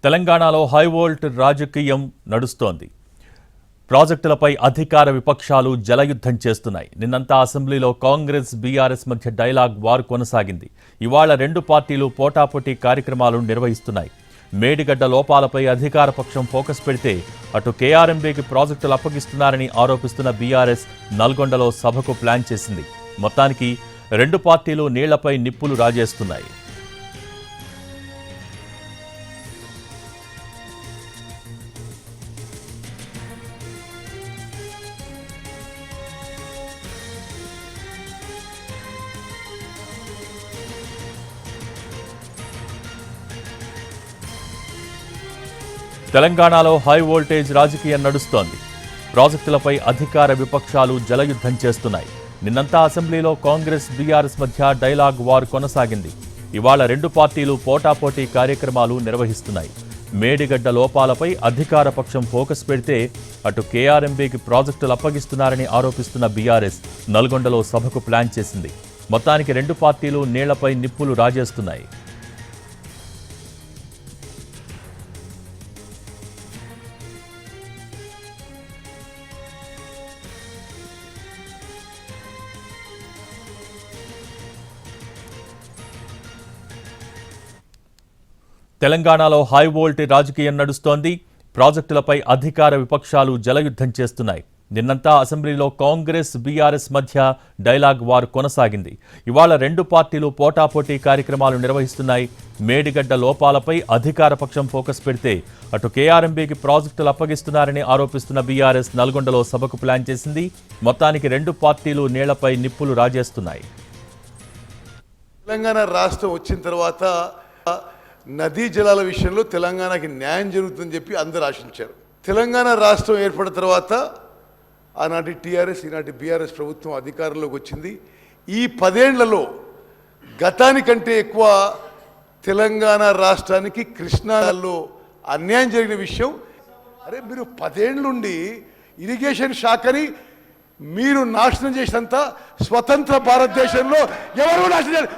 తెలంగాణలో హైవోల్ట్ రాజకీయం నడుస్తోంది. ప్రాజెక్టులపై అధికార విపక్షాలు జలయుద్ధం చేస్తున్నాయి. నిన్నంతా అసెంబ్లీలో కాంగ్రెస్ బీఆర్ఎస్ మధ్య డైలాగ్ వార్ కొనసాగింది. ఇవాళ రెండు పార్టీలు పోటాపోటీ కార్యక్రమాలు నిర్వహిస్తున్నాయి. మేడిగడ్డ లోపాలపై అధికార పక్షం ఫోకస్ పెడితే అటు కేఆర్ఎంబీకి ప్రాజెక్టులు అప్పగిస్తున్నారని ఆరోపిస్తున్న బీఆర్ఎస్ నల్గొండలో సభకు ప్లాన్ చేసింది. మొత్తానికి రెండు పార్టీలు నీళ్లపై నిప్పులు రాజేస్తున్నాయి. తెలంగాణలో హై వోల్టేజ్ రాజకీయం నడుస్తోంది. ప్రాజెక్టులపై అధికార విపక్షాలు జలయుద్ధం చేస్తున్నాయి. నిన్నంతా అసెంబ్లీలో కాంగ్రెస్ బీఆర్ఎస్ మధ్య డైలాగ్ వార్ కొనసాగింది. ఇవాళ రెండు పార్టీలు పోటాపోటీ కార్యక్రమాలు నిర్వహిస్తున్నాయి. మేడిగడ్డ లోపాలపై అధికార పక్షం ఫోకస్ పెడితే అటు కేఆర్ఎంబీకి ప్రాజెక్టులు అప్పగిస్తున్నారని ఆరోపిస్తున్న బీఆర్ఎస్ నల్గొండలో సభకు ప్లాన్ చేసింది. మొత్తానికి రెండు పార్టీలు నీళ్లపై నిప్పులు రాజేస్తున్నాయి. తెలంగాణలో హై వోల్ట్ రాజకీయం నడుస్తోంది. ప్రాజెక్టులపై అధికార విపక్షాలు జలయుద్ధం చేస్తున్నాయి. నిన్నంతా అసెంబ్లీలో కాంగ్రెస్ బీఆర్ఎస్ మధ్య డైలాగ్ వార్ కొనసాగింది. ఇవాళ రెండు పార్టీలు పోటాపోటీ కార్యక్రమాలు నిర్వహిస్తున్నాయి. మేడిగడ్డ లోపాలపై అధికార పక్షం ఫోకస్ పెడితే అటు కేఆర్ఎంబీకి ప్రాజెక్టులు అప్పగిస్తున్నారని ఆరోపిస్తున్న బీఆర్ఎస్ నల్గొండలో సభకు ప్లాన్ చేసింది. మొత్తానికి రెండు పార్టీలు నీళ్లపై నిప్పులు రాజేస్తున్నాయి. తెలంగాణ రాష్ట్రం వచ్చిన తర్వాత నదీ జలాల విషయంలో తెలంగాణకి న్యాయం జరుగుతుందని చెప్పి అందరూ ఆశించారు. తెలంగాణ రాష్ట్రం ఏర్పడిన తర్వాత ఆనాటి టీఆర్ఎస్ ఈనాటి బీఆర్ఎస్ ప్రభుత్వం అధికారంలోకి వచ్చింది. ఈ 10 ఏళ్లలో గతానికంటే ఎక్కువ తెలంగాణ రాష్ట్రానికి కృష్ణాలో అన్యాయం జరిగిన విషయం. అరే మీరు 10 ఏళ్ళ నుండి ఇరిగేషన్ శాఖని మీరు నాశనం చేసినంత స్వతంత్ర భారతదేశంలో ఎవరు నాశనం చేయాలి?